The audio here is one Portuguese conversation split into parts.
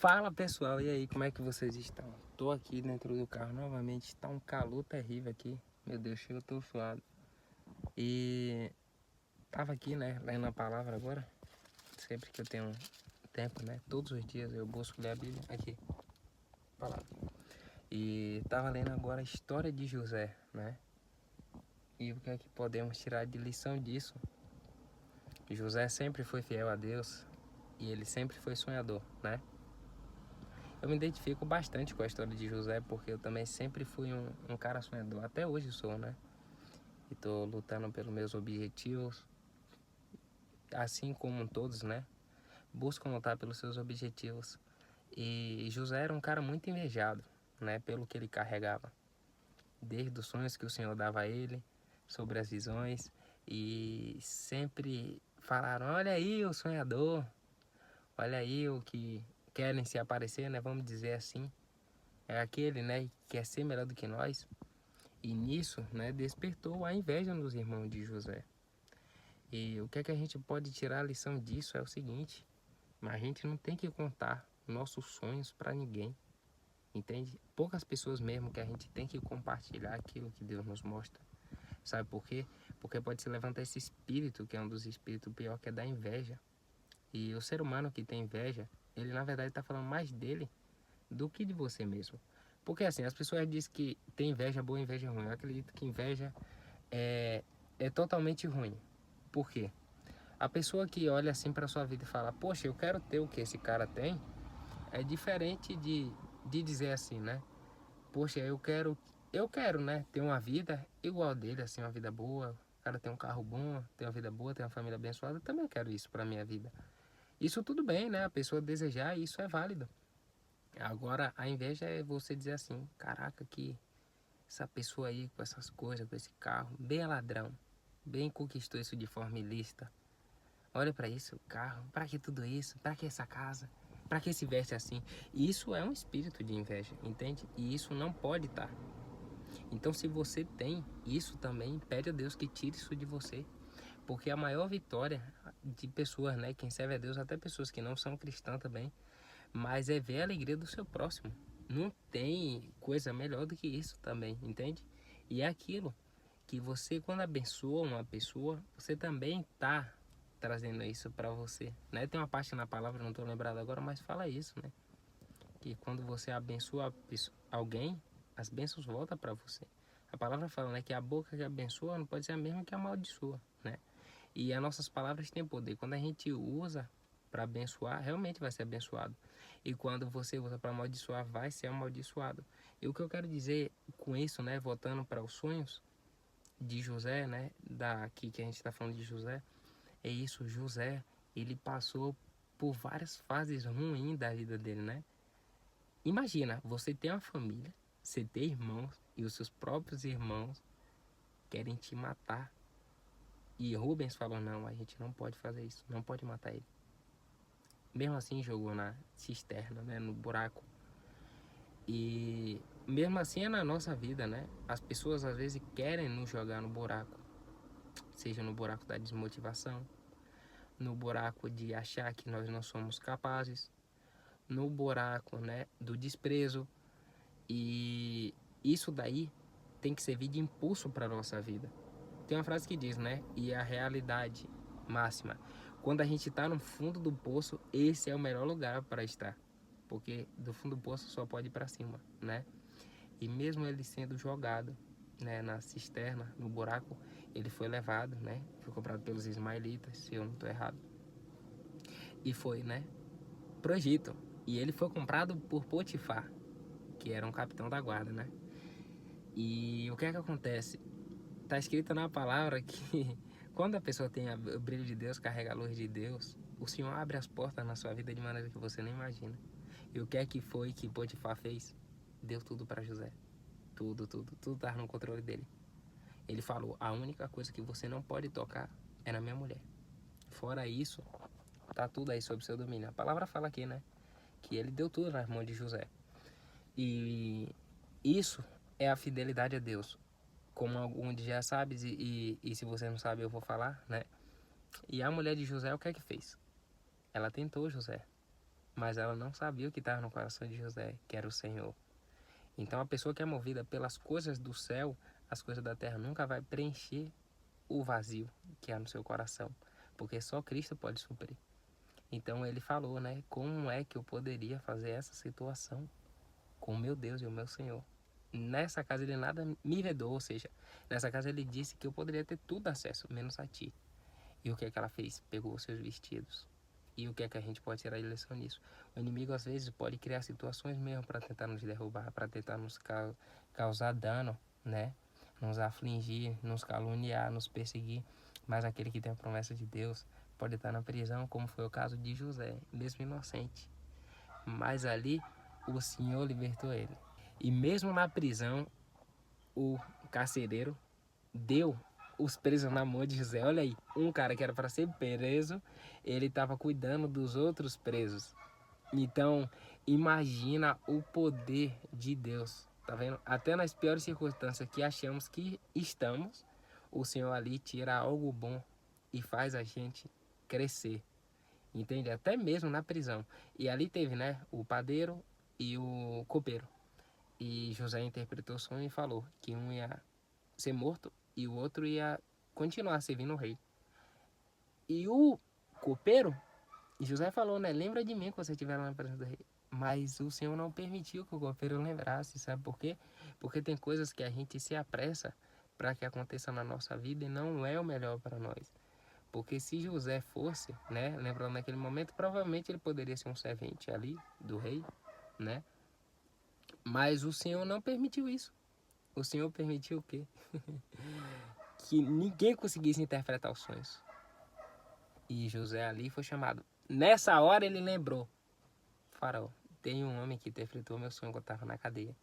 Fala pessoal, e aí, como é que vocês estão? Tô aqui dentro do carro novamente, tá um calor terrível aqui. Meu Deus, chega, eu tô suado. E tava aqui, né, lendo a palavra agora. Sempre que eu tenho tempo, né, todos os dias eu busco ler a Bíblia. Aqui, palavra. E tava lendo agora a história de José, né? E o que é que podemos tirar de lição disso? José sempre foi fiel a Deus e ele sempre foi sonhador, né? Eu me identifico bastante com a história de José, porque eu também sempre fui um cara sonhador. Até hoje sou, né? E tô lutando pelos meus objetivos, assim como todos, né? Buscam lutar pelos seus objetivos. E José era um cara muito invejado, né? Pelo que ele carregava. Desde os sonhos que o Senhor dava a ele, sobre as visões. E sempre falaram, olha aí o sonhador, olha aí o que querem se aparecer, né? Vamos dizer assim. É aquele, né, que quer ser melhor do que nós. E nisso, né, despertou a inveja nos irmãos de José. E o que é que a gente pode tirar a lição disso é o seguinte: a gente não tem que contar nossos sonhos para ninguém, entende? Poucas pessoas mesmo que a gente tem que compartilhar aquilo que Deus nos mostra. Sabe por quê? Porque pode se levantar esse espírito, que é um dos espíritos pior, que é da inveja. E o ser humano que tem inveja, ele na verdade está falando mais dele do que de você mesmo. Porque assim, as pessoas dizem que tem inveja boa e inveja ruim. Eu acredito que inveja é, é totalmente ruim. Por quê? A pessoa que olha assim para sua vida e fala, poxa, eu quero ter o que esse cara tem, é diferente de dizer assim, né? Poxa, eu quero, né, ter uma vida igual a dele, assim, uma vida boa. O cara tem um carro bom, tem uma vida boa, tem uma família abençoada. Eu também quero isso para minha vida. Isso tudo bem, né? A pessoa desejar, isso é válido. Agora, a inveja é você dizer assim, caraca, que essa pessoa aí com essas coisas, com esse carro, bem ladrão, bem conquistou isso de forma ilícita. Olha para isso, o carro, para que tudo isso? Para que essa casa? Para que se veste assim? E isso é um espírito de inveja, entende? E isso não pode estar. Então, se você tem isso também, pede a Deus que tire isso de você. Porque a maior vitória de pessoas, né, quem serve a Deus, até pessoas que não são cristãs também, mas é ver a alegria do seu próximo. Não tem coisa melhor do que isso também, entende? E é aquilo que você, quando abençoa uma pessoa, você também está trazendo isso para você, né? Tem uma parte na palavra, não estou lembrado agora, mas fala isso, né? Que quando você abençoa alguém, as bênçãos voltam para você. A palavra fala, né, que a boca que abençoa não pode ser a mesma que amaldiçoa, né? E as nossas palavras têm poder. Quando a gente usa para abençoar, realmente vai ser abençoado. E quando você usa para amaldiçoar, vai ser amaldiçoado. E o que eu quero dizer com isso, né, voltando para os sonhos de José, né, daqui que a gente está falando de José, é isso. José, ele passou por várias fases ruins da vida dele, né? Imagina, você tem uma família, você tem irmãos e os seus próprios irmãos querem te matar. E Rubens falou, não, a gente não pode fazer isso, não pode matar ele. Mesmo assim jogou na cisterna, né, no buraco. E mesmo assim é na nossa vida, né? As pessoas às vezes querem nos jogar no buraco. Seja no buraco da desmotivação, no buraco de achar que nós não somos capazes, no buraco, né, do desprezo. E isso daí tem que servir de impulso para a nossa vida. Tem uma frase que diz, né? E a realidade máxima. Quando a gente está no fundo do poço, esse é o melhor lugar para estar. Porque do fundo do poço só pode ir para cima, né? E mesmo ele sendo jogado, né, na cisterna, no buraco, ele foi levado, né? Foi comprado pelos ismaelitas, se eu não estou errado. E foi, né, pro Egito. E ele foi comprado por Potifar, que era um capitão da guarda, né? E o que é que acontece? Tá escrito na palavra que quando a pessoa tem o brilho de Deus, carrega a luz de Deus, o Senhor abre as portas na sua vida de maneira que você nem imagina. E o que é que foi que Potifar fez? Deu tudo para José. Tudo estava no controle dele. Ele falou, a única coisa que você não pode tocar é na minha mulher. Fora isso, tá tudo aí sob seu domínio. A palavra fala aqui, né? Que ele deu tudo nas mãos de José. E isso é a fidelidade a Deus. Como alguns já sabem, e se você não sabe eu vou falar, né? E a mulher de José, o que é que fez? Ela tentou José. mas ela não sabia o que estava no coração de José, que era o Senhor. Então a pessoa que é movida pelas coisas do céu, as coisas da terra nunca vai preencher o vazio que há no seu coração, porque só Cristo pode suprir. Então ele falou, né? Como é que eu poderia fazer essa situação com o meu Deus e o meu Senhor? Nessa casa ele nada me vedou, ou seja, nessa casa ele disse que eu poderia ter tudo acesso, menos a ti. E o que é que ela fez? Pegou os seus vestidos. E o que é que a gente pode tirar de lição nisso? O inimigo às vezes pode criar situações mesmo para tentar nos derrubar, para tentar nos causar dano, né? Nos afligir, nos caluniar, nos perseguir. Mas aquele que tem a promessa de Deus pode estar na prisão, como foi o caso de José, mesmo inocente. Mas ali o Senhor libertou ele. E mesmo na prisão, o carcereiro deu os presos na mão de José. Olha aí, um cara que era para ser preso, ele estava cuidando dos outros presos. Então, imagina o poder de Deus. Tá vendo? Até nas piores circunstâncias que achamos que estamos, o Senhor ali tira algo bom e faz a gente crescer. Entende? Até mesmo na prisão. E ali teve, né, o padeiro e o copeiro. E José interpretou o sonho e falou que um ia ser morto e o outro ia continuar servindo o rei. E o copeiro, José falou, né? Lembra de mim quando você estiver lá na presença do rei. Mas o Senhor não permitiu que o copeiro lembrasse, sabe por quê? Porque tem coisas que a gente se apressa para que aconteça na nossa vida e não é o melhor para nós. Porque se José fosse, né? Lembrando naquele momento, provavelmente ele poderia ser um servente ali do rei, né? Mas o Senhor não permitiu isso. O Senhor permitiu o quê? Que ninguém conseguisse interpretar os sonhos. E José ali foi chamado. Nessa hora ele lembrou: Faraó, tem um homem que interpretou meu sonho quando eu estava na cadeia.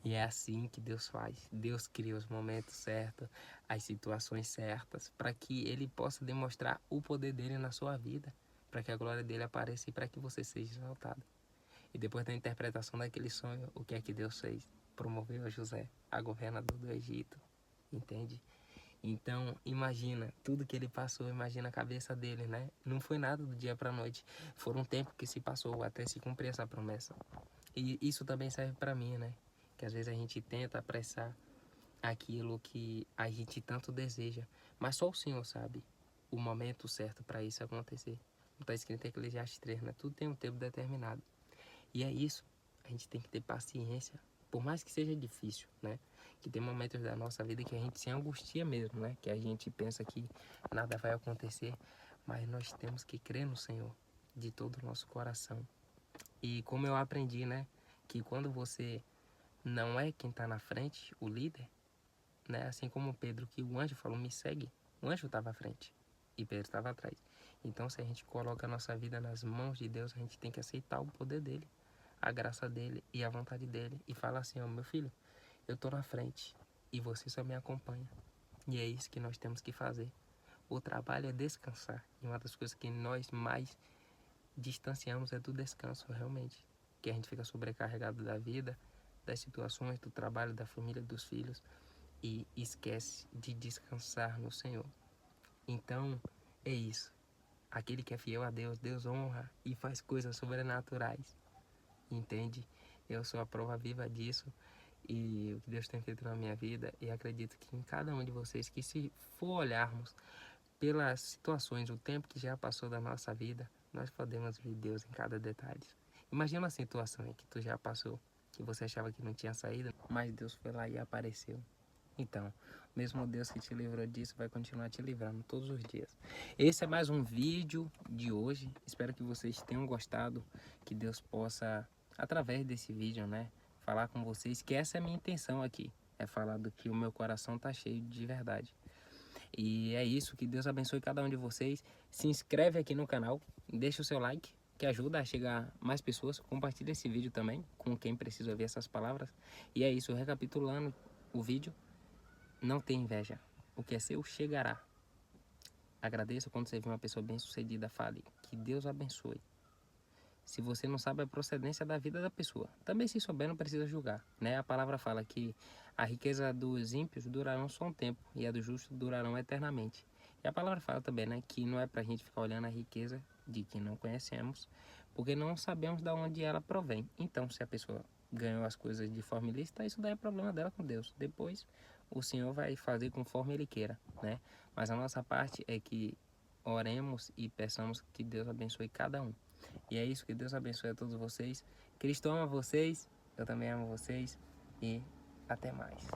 E é assim que Deus faz. Deus cria os momentos certos, as situações certas, para que ele possa demonstrar o poder dele na sua vida, para que a glória dele apareça e para que você seja exaltado. E depois da interpretação daquele sonho, o que é que Deus fez? Promoveu a José a governador do Egito. Entende? Então, imagina tudo que ele passou, imagina a cabeça dele, né? Não foi nada do dia para a noite. Foram um tempo que se passou até se cumprir essa promessa. E isso também serve para mim, né? Que às vezes a gente tenta apressar aquilo que a gente tanto deseja, mas só o Senhor sabe o momento certo para isso acontecer. Está escrito em Eclesiastes 3, né? Tudo tem um tempo determinado. E é isso. A gente tem que ter paciência, por mais que seja difícil, né? Que tem momentos da nossa vida que a gente se angustia mesmo, né? Que a gente pensa que nada vai acontecer, mas nós temos que crer no Senhor de todo o nosso coração. E como eu aprendi, né? Que quando você não é quem está na frente, o líder, né? Assim como Pedro, que o anjo falou, me segue. O anjo estava à frente e Pedro estava atrás. Então, se a gente coloca a nossa vida nas mãos de Deus, a gente tem que aceitar o poder dele, a graça dele e a vontade dele. E fala assim, ó, meu filho, eu tô na frente e você só me acompanha. E é isso que nós temos que fazer. O trabalho é descansar. E uma das coisas que nós mais distanciamos é do descanso, realmente. Que a gente fica sobrecarregado da vida, das situações, do trabalho, da família, dos filhos. E esquece de descansar no Senhor. Então, é isso. Aquele que é fiel a Deus, Deus honra e faz coisas sobrenaturais. Entende? Eu sou a prova viva disso e o que Deus tem feito na minha vida, e acredito que em cada um de vocês, que se for olharmos pelas situações, o tempo que já passou da nossa vida, nós podemos ver Deus em cada detalhe. Imagina uma situação em que tu já passou, que você achava que não tinha saída, mas Deus foi lá e apareceu. Então, o mesmo Deus que te livrou disso vai continuar te livrando todos os dias. Esse é mais um vídeo de hoje. Espero que vocês tenham gostado, que Deus possa, através desse vídeo, né, falar com vocês, que essa é a minha intenção aqui, é falar do que o meu coração tá cheio de verdade. E é isso, que Deus abençoe cada um de vocês. Se inscreve aqui no canal, deixa o seu like, que ajuda a chegar mais pessoas. Compartilha esse vídeo também com quem precisa ouvir essas palavras. E é isso, recapitulando o vídeo. Não tenha inveja. O que é seu chegará. Agradeça quando você vê uma pessoa bem-sucedida. Fale que Deus abençoe. Se você não sabe a procedência da vida da pessoa, também se souber não precisa julgar, né? A palavra fala que a riqueza dos ímpios durarão só um tempo e a do justo durarão eternamente. E a palavra fala também, né, que não é pra gente ficar olhando a riqueza de quem não conhecemos, porque não sabemos de onde ela provém. Então, se a pessoa ganhou as coisas de forma ilícita, isso daí é problema dela com Deus. Depois, o Senhor vai fazer conforme Ele queira, né? Mas a nossa parte é que oremos e peçamos que Deus abençoe cada um. E é isso, que Deus abençoe a todos vocês. Cristo ama vocês, eu também amo vocês e até mais.